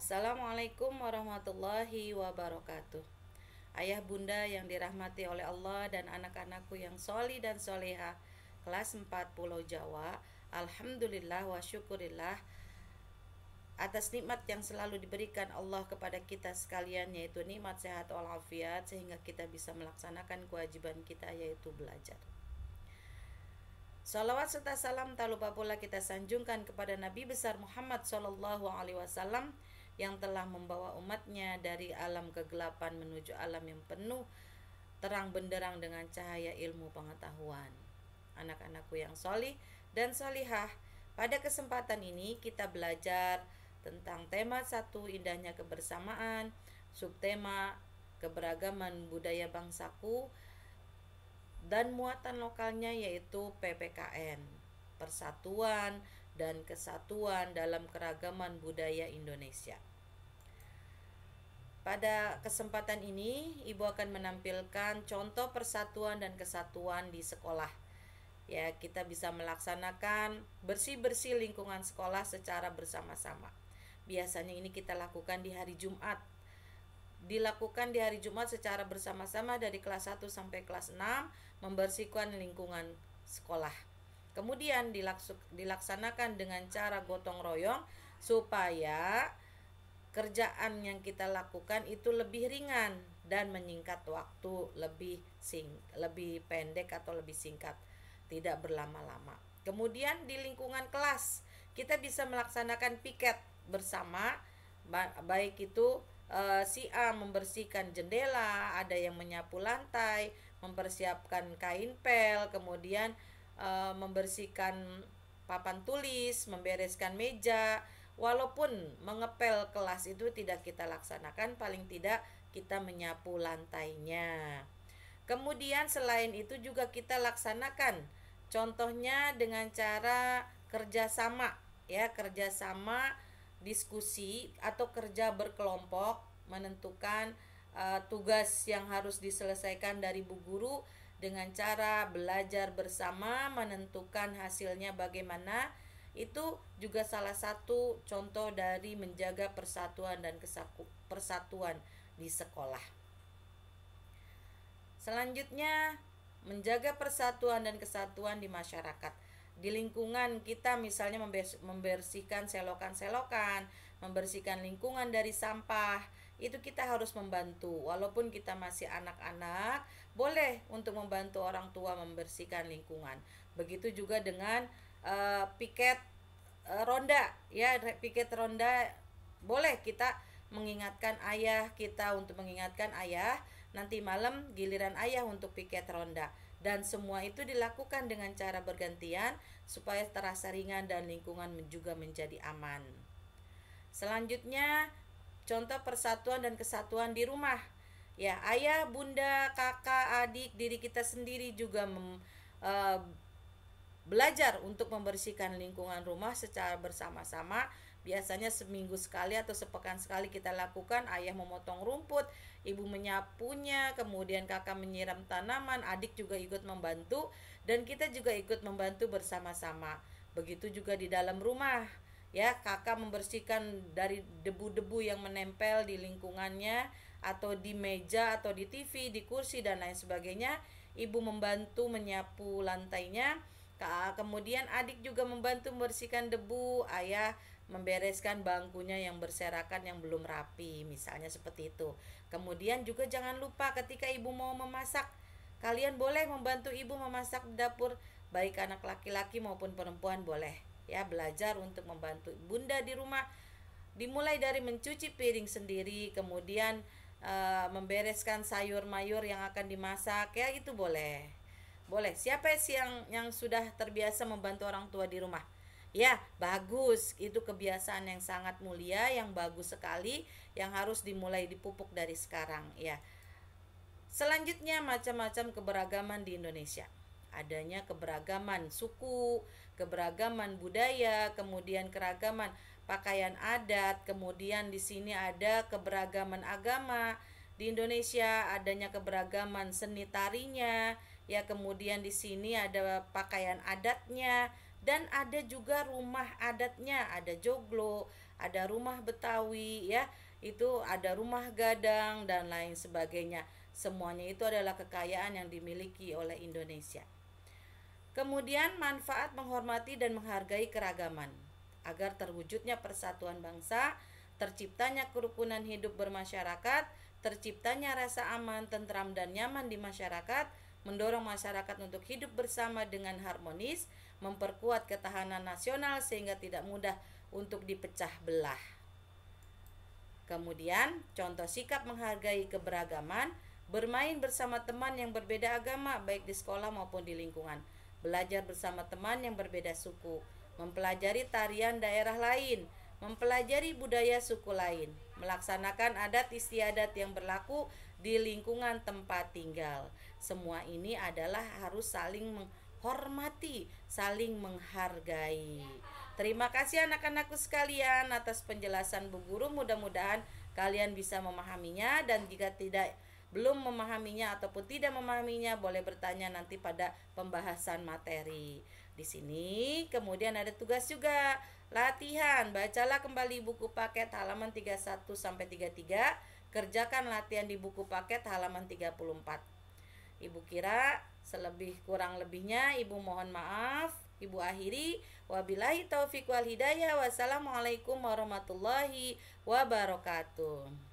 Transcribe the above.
Assalamualaikum warahmatullahi wabarakatuh. Ayah bunda yang dirahmati oleh Allah dan anak-anakku yang soli dan soleha, kelas 4 Pulau Jawa. Alhamdulillah wa syukurillah atas nikmat yang selalu diberikan Allah kepada kita sekalian, yaitu nikmat sehat walafiat, sehingga kita bisa melaksanakan kewajiban kita, yaitu belajar. Salawat serta salam tak lupa pula kita sanjungkan kepada Nabi besar Muhammad Sallallahu Alaihi Wasallam yang telah membawa umatnya dari alam kegelapan menuju alam yang penuh terang benderang dengan cahaya ilmu pengetahuan. Anak-anakku yang solih dan solihah, pada kesempatan ini kita belajar tentang tema 1, indahnya kebersamaan, subtema keberagaman budaya bangsaku, dan muatan lokalnya yaitu PPKN, Persatuan dan Kesatuan dalam Keragaman Budaya Indonesia. Pada kesempatan ini, Ibu akan menampilkan contoh persatuan dan kesatuan di sekolah. Ya, kita bisa melaksanakan bersih-bersih lingkungan sekolah secara bersama-sama. Biasanya ini kita lakukan di hari Jumat. Dilakukan di hari Jumat secara bersama-sama dari kelas 1 sampai kelas 6, membersihkan lingkungan sekolah. Kemudian dilaksanakan dengan cara gotong royong supaya kerjaan yang kita lakukan itu lebih ringan dan menyingkat waktu, lebih pendek atau lebih singkat, tidak berlama-lama. Kemudian di lingkungan kelas kita bisa melaksanakan piket bersama, baik itu si A membersihkan jendela, ada yang menyapu lantai, mempersiapkan kain pel, kemudian membersihkan papan tulis, membereskan meja. Walaupun mengepel kelas itu tidak kita laksanakan, paling tidak kita menyapu lantainya. Kemudian selain itu juga kita laksanakan, contohnya dengan cara kerjasama, ya, kerjasama diskusi atau kerja berkelompok, menentukan tugas yang harus diselesaikan dari bu guru dengan cara belajar bersama, menentukan hasilnya bagaimana. Itu juga salah satu contoh dari menjaga persatuan dan persatuan di sekolah. Selanjutnya, menjaga persatuan dan kesatuan di masyarakat. Di lingkungan kita misalnya membersihkan selokan-selokan, membersihkan lingkungan dari sampah, itu kita harus membantu. Walaupun kita masih anak-anak, boleh untuk membantu orang tua membersihkan lingkungan. Begitu juga dengan piket ronda, ya, piket ronda boleh kita mengingatkan ayah kita, untuk mengingatkan ayah, nanti malam giliran ayah untuk piket ronda. Dan semua itu dilakukan dengan cara bergantian supaya terasa ringan dan lingkungan juga menjadi aman. Selanjutnya, contoh persatuan dan kesatuan di rumah. Ya, ayah, bunda, kakak, adik, diri kita sendiri juga belajar untuk membersihkan lingkungan rumah secara bersama-sama. Biasanya seminggu sekali atau sepekan sekali kita lakukan. Ayah memotong rumput, ibu menyapunya, kemudian kakak menyiram tanaman, adik juga ikut membantu, dan kita juga ikut membantu bersama-sama. Begitu juga di dalam rumah, ya, kakak membersihkan dari debu-debu yang menempel di lingkungannya, atau di meja, atau di TV, di kursi, dan lain sebagainya. Ibu membantu menyapu lantainya, kemudian adik juga membantu membersihkan debu, ayah membereskan bangkunya yang berserakan yang belum rapi, misalnya seperti itu. Kemudian juga jangan lupa ketika ibu mau memasak, kalian boleh membantu ibu memasak di dapur, baik anak laki-laki maupun perempuan boleh, ya, belajar untuk membantu bunda di rumah, dimulai dari mencuci piring sendiri, kemudian membereskan sayur mayur yang akan dimasak, ya, itu boleh. Siapa sih yang sudah terbiasa membantu orang tua di rumah? Ya, bagus. Itu kebiasaan yang sangat mulia, yang bagus sekali, yang harus dimulai dipupuk dari sekarang, ya. Selanjutnya, macam-macam keberagaman di Indonesia. Adanya keberagaman suku, keberagaman budaya, kemudian keragaman pakaian adat, kemudian di sini ada keberagaman agama. Di Indonesia adanya keberagaman seni tarinya, ya, kemudian di sini ada pakaian adatnya, dan ada juga rumah adatnya, ada joglo, ada rumah Betawi ya, itu ada rumah gadang dan lain sebagainya. Semuanya itu adalah kekayaan yang dimiliki oleh Indonesia. Kemudian manfaat menghormati dan menghargai keragaman agar terwujudnya persatuan bangsa, terciptanya kerukunan hidup bermasyarakat, terciptanya rasa aman, tentram dan nyaman di masyarakat, mendorong masyarakat untuk hidup bersama dengan harmonis, memperkuat ketahanan nasional sehingga tidak mudah untuk dipecah belah. Kemudian, contoh sikap menghargai keberagaman, bermain bersama teman yang berbeda agama baik di sekolah maupun di lingkungan, belajar bersama teman yang berbeda suku, mempelajari tarian daerah lain, mempelajari budaya suku lain, melaksanakan adat istiadat yang berlaku di lingkungan tempat tinggal. Semua ini adalah harus saling menghormati, saling menghargai. Terima kasih anak-anakku sekalian atas penjelasan Bu Guru. Mudah-mudahan kalian bisa memahaminya, dan jika belum memahaminya ataupun tidak memahaminya, boleh bertanya nanti pada pembahasan materi. Di sini kemudian ada tugas juga, latihan. Bacalah kembali buku paket halaman 31 sampai 33. Kerjakan latihan di buku paket halaman 34. Ibu kira selebih kurang lebihnya Ibu mohon maaf. Ibu akhiri, wabillahi taufiq wal hidayah. Wassalamualaikum warahmatullahi wabarakatuh.